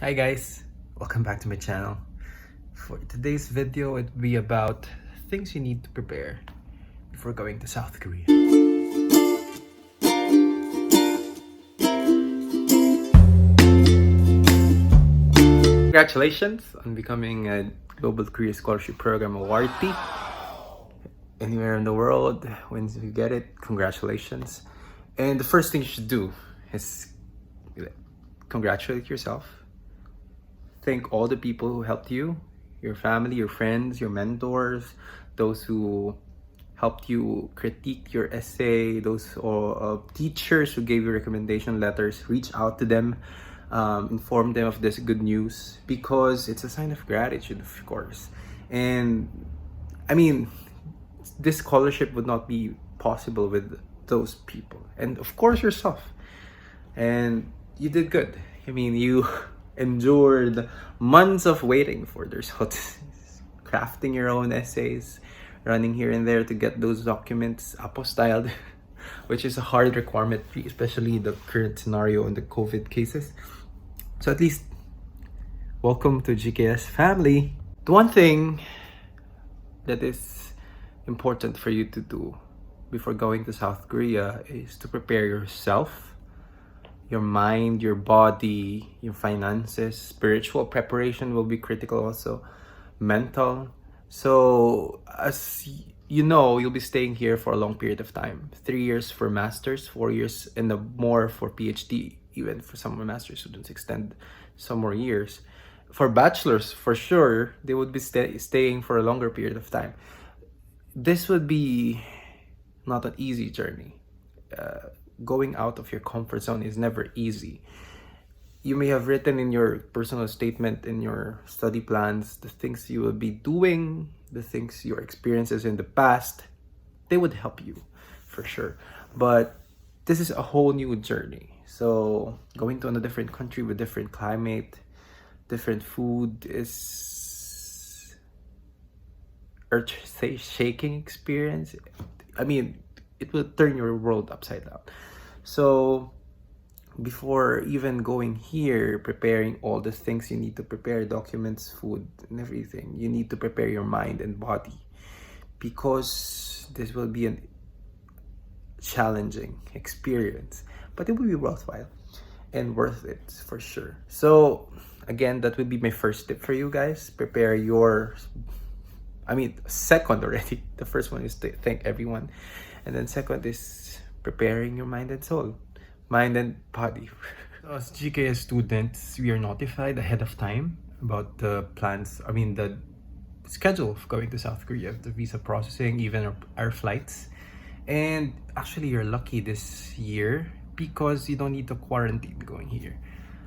Hi guys, welcome back to my channel. For today's video, it will be about things you need to prepare before going to South Korea. Congratulations on becoming a Global Korea Scholarship Program awardee. Anywhere in the world, when you get it, congratulations. And the first thing you should do is congratulate yourself. Thank all the people who helped you, your family, your friends, your mentors, those who helped you critique your essay, those teachers who gave you recommendation letters. Reach out to them, inform them of this good news because it's a sign of gratitude, of course. And I mean, this scholarship would not be possible with those people, and of course yourself. And you did good. I mean, you endured months of waiting for the results, crafting your own essays, running here and there to get those documents apostilled, which is a hard requirement, especially the current scenario in the COVID cases. So at least, welcome to GKS family. The one thing that is important for you to do before going to South Korea is to prepare yourself, your mind, your body, your finances. Spiritual preparation will be critical also, mental. So as you know, you'll be staying here for a long period of time. 3 years for masters, 4 years and more for PhD. Even for some master students extend some more years. For bachelors, for sure, they would be staying for a longer period of time. This would be not an easy journey. Going out of your comfort zone is never easy. You may have written in your personal statement, in your study plans, the things you will be doing, the things, your experiences in the past. They would help you for sure. But this is a whole new journey. So going to a different country with different climate, different food is earth-shaking experience. I mean, it will turn your world upside down. So before even going here, preparing all the things you need to prepare, documents, food, and everything, you need to prepare your mind and body because this will be a challenging experience, but it will be worthwhile and worth it for sure. So again, that would be my first tip for you guys. Prepare your, second already. The first one is to thank everyone. And then second is preparing your mind and soul, mind and body. As GKS students, we are notified ahead of time about the plans, the schedule of going to South Korea, the visa processing, even our flights. And actually, you're lucky this year because you don't need to quarantine going here.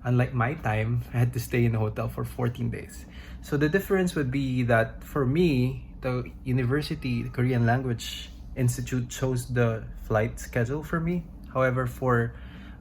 Unlike my time, I had to stay in a hotel for 14 days. So the difference would be that for me, the university, the Korean Language Institute chose the flight schedule for me. However,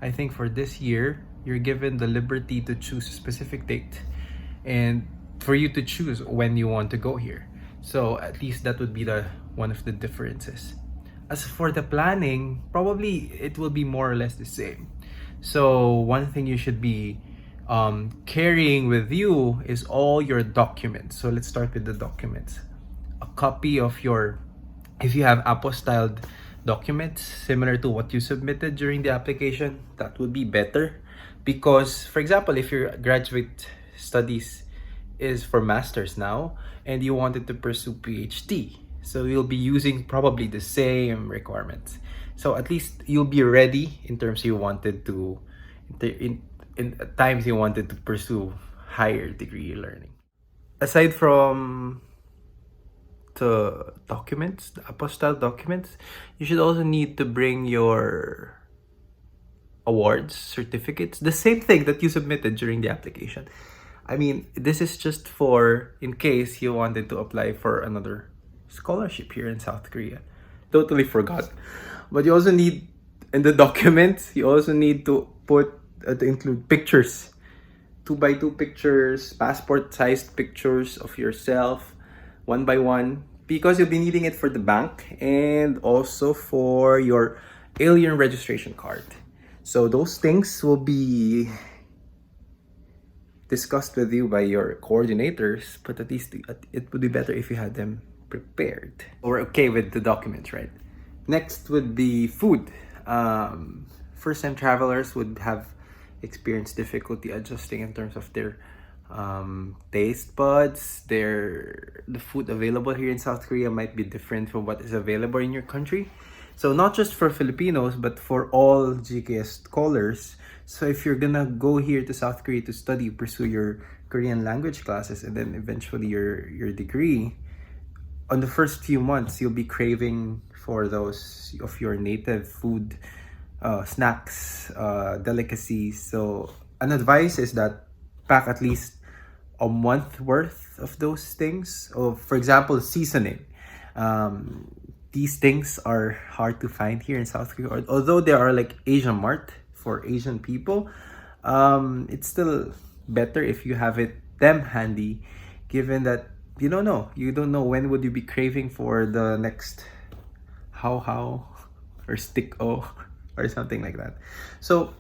I think for this year, you're given the liberty to choose a specific date and for you to choose when you want to go here. So at least that would be one of the differences. As for the planning, probably it will be more or less the same. So one thing you should be carrying with you is all your documents. So let's start with the documents. A copy of if you have apostilled documents similar to what you submitted during the application, that would be better. Because, for example, if your graduate studies is for masters now and you wanted to pursue PhD, so you'll be using probably the same requirements. So at least you'll be ready in terms you wanted to, in times you wanted to pursue higher degree learning. Aside from the documents, the apostille documents, you should also need to bring your awards, certificates, the same thing that you submitted during the application. This is just for in case you wanted to apply for another scholarship here in South Korea. Totally forgot. But you also need, in the documents, you also need to to include pictures. 2x2 pictures, passport-sized pictures of yourself, 1x1, because you'll be needing it for the bank and also for your alien registration card. So those things will be discussed with you by your coordinators, but at least it would be better if you had them prepared. We're okay with the documents, right? Next would be food. First-time travelers would have experienced difficulty adjusting in terms of their taste buds. The food available here in South Korea might be different from what is available in your country. So not just for Filipinos, but for all GKS scholars. So if you're gonna go here to South Korea to study, pursue your Korean language classes, and then eventually your degree, on the first few months, you'll be craving for those of your native food, snacks, delicacies. So an advice is that pack at least a month worth of those things. For example, seasoning. These things are hard to find here in South Korea. Although there are like Asian Mart for Asian people, it's still better if you have them handy, given that you don't know when would you be craving for the next how or stick o or something like that. So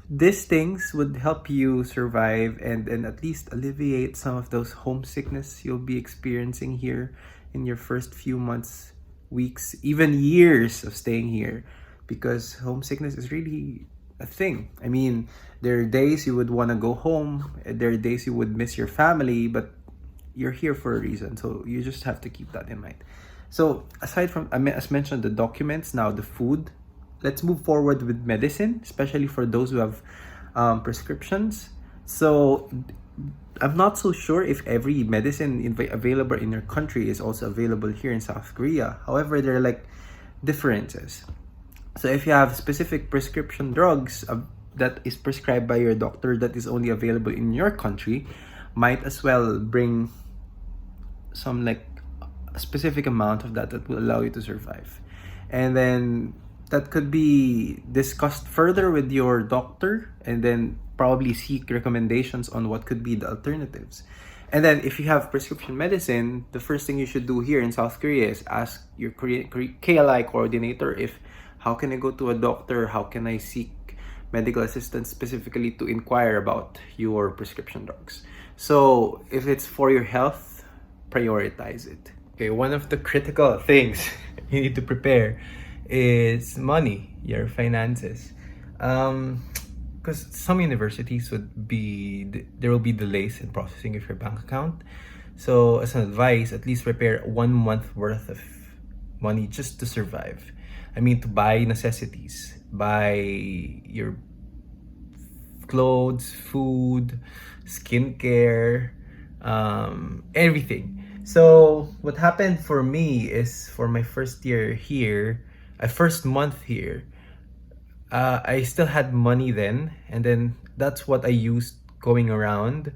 these things would help you survive and at least alleviate some of those homesickness you'll be experiencing here in your first few months, weeks, even years of staying here, because homesickness is really a thing. I mean, there are days you would want to go home, there are days you would miss your family, but you're here for a reason, so you just have to keep that in mind. So aside from, as mentioned, the documents, now the food, let's move forward with medicine, especially for those who have prescriptions. So I'm not so sure if every medicine available in your country is also available here in South Korea. However, there are like differences. So if you have specific prescription drugs that is prescribed by your doctor that is only available in your country, might as well bring some like a specific amount of that will allow you to survive. And then that could be discussed further with your doctor, and then probably seek recommendations on what could be the alternatives. And then if you have prescription medicine, the first thing you should do here in South Korea is ask your KLI coordinator if how can I go to a doctor, how can I seek medical assistance specifically to inquire about your prescription drugs. So if it's for your health, prioritize it. Okay, one of the critical things you need to prepare is money, your finances. Because some universities there will be delays in processing of your bank account. So as an advice, at least prepare 1 month worth of money just to survive. I mean, to buy necessities, buy your clothes, food, skincare, everything. So what happened for me is, for my first month here, I still had money then, and then that's what I used going around,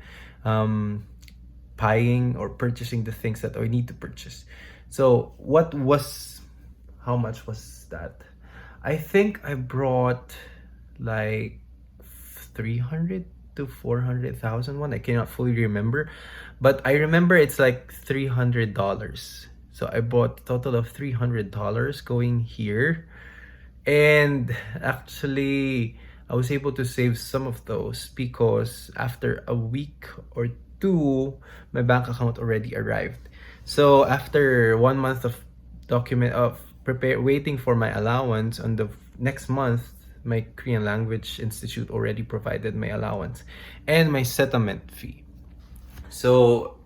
buying or purchasing the things that I need to purchase. So how much was that? I think I brought like 300 to 400,000 won. I cannot fully remember, but I remember it's like $300. So I bought a total of $300 going here. And actually, I was able to save some of those because after a week or two, my bank account already arrived. So after 1 month of waiting for my allowance, on the next month, my Korean Language Institute already provided my allowance and my settlement fee. So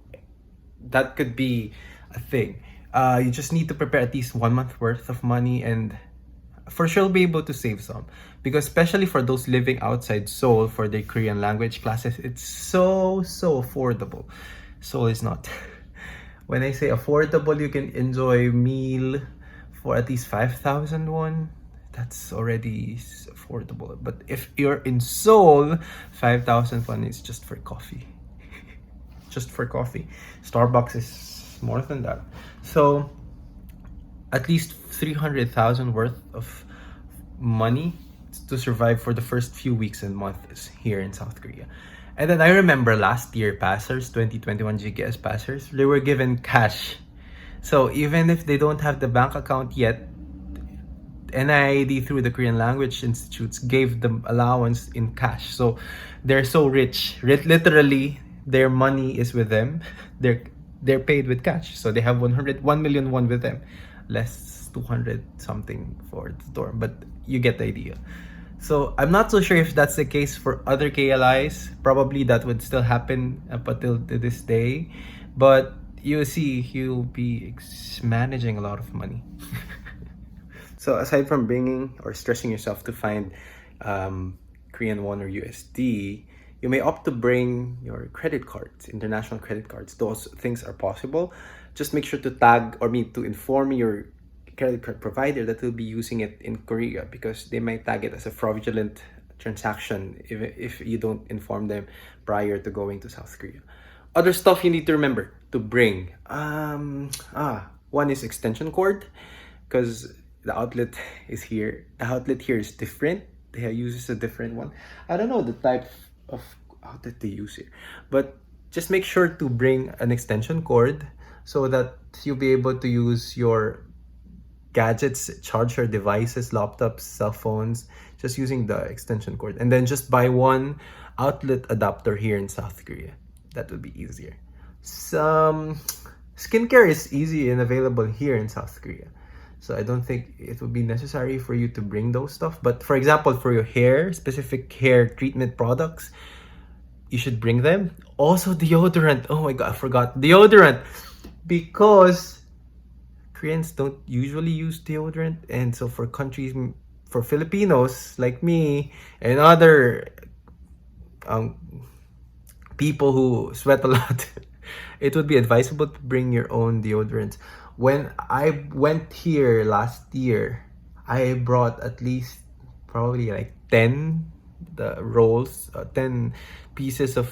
that could be a thing. You just need to prepare at least 1 month worth of money, and for sure you'll be able to save some, because especially for those living outside Seoul for their Korean language classes, it's so affordable. Seoul is not. When I say affordable, you can enjoy meal for at least 5,000 won. That's already affordable. But if you're in Seoul, 5,000 won is just for coffee. Just for coffee. Starbucks is more than that. So at least 300,000 worth of money to survive for the first few weeks and months here in South Korea. And then I remember last year, passers, 2021 GKS passers, they were given cash. So even if they don't have the bank account yet, NID through the Korean Language Institutes gave them allowance in cash. So they're so rich. Literally, their money is with them. They're paid with cash. So they have 1 million won with them. Less 200 something for the dorm. But you get the idea. So I'm not so sure if that's the case for other KLIs. Probably that would still happen up until to this day. But you see, you'll be managing a lot of money. So aside from bringing or stressing yourself to find Korean won or USD, you may opt to bring your credit cards, international credit cards. Those things are possible. Just make sure to tag or to inform your credit card provider that will be using it in Korea, because they might tag it as a fraudulent transaction if you don't inform them prior to going to South Korea. Other stuff you need to remember to bring. One is extension cord, because the outlet is here. The outlet here is different. They uses a different one. I don't know the type of outlet they use here, but just make sure to bring an extension cord so that you'll be able to use your gadgets, charge your devices, laptops, cell phones, just using the extension cord. And then just buy one outlet adapter here in South Korea. That would be easier. Some skincare is easy and available here in South Korea. So I don't think it would be necessary for you to bring those stuff. But for example, for your hair, specific hair treatment products, you should bring them. Also deodorant. Oh my god, I forgot. Deodorant. Because Koreans don't usually use deodorant. And so for countries, for Filipinos like me and other people who sweat a lot, it would be advisable to bring your own deodorants. When I went here last year, I brought at least probably like 10 10 pieces of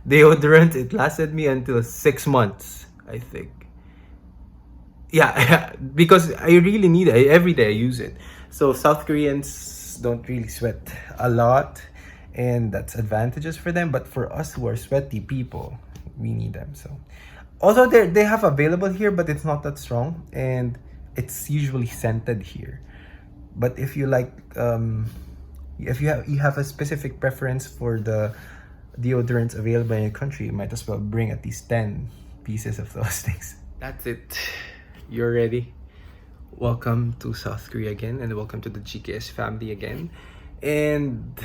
deodorant. It lasted me until 6 months, I think. Yeah, because I really need it. Every day I use it. So South Koreans don't really sweat a lot, and that's advantages for them. But for us who are sweaty people, we need them. So also they have available here, but it's not that strong, and it's usually scented here. But if you like, if you have a specific preference for the deodorants available in your country, you might as well bring at least 10 pieces of those things. That's it. You're ready. Welcome to South Korea again, and welcome to the GKS family again. And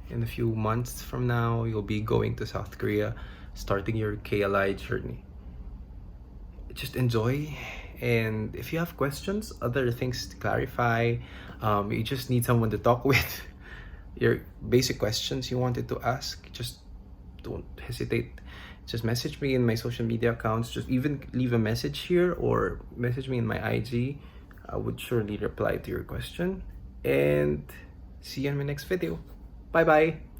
in a few months from now, you'll be going to South Korea, starting your KLI journey. Just enjoy, and if you have questions, other things to clarify, you just need someone to talk with, your basic questions you wanted to ask, just don't hesitate. Just message me in my social media accounts. Just even leave a message here or message me in my IG. I would surely reply to your question. And see you in my next video. Bye bye.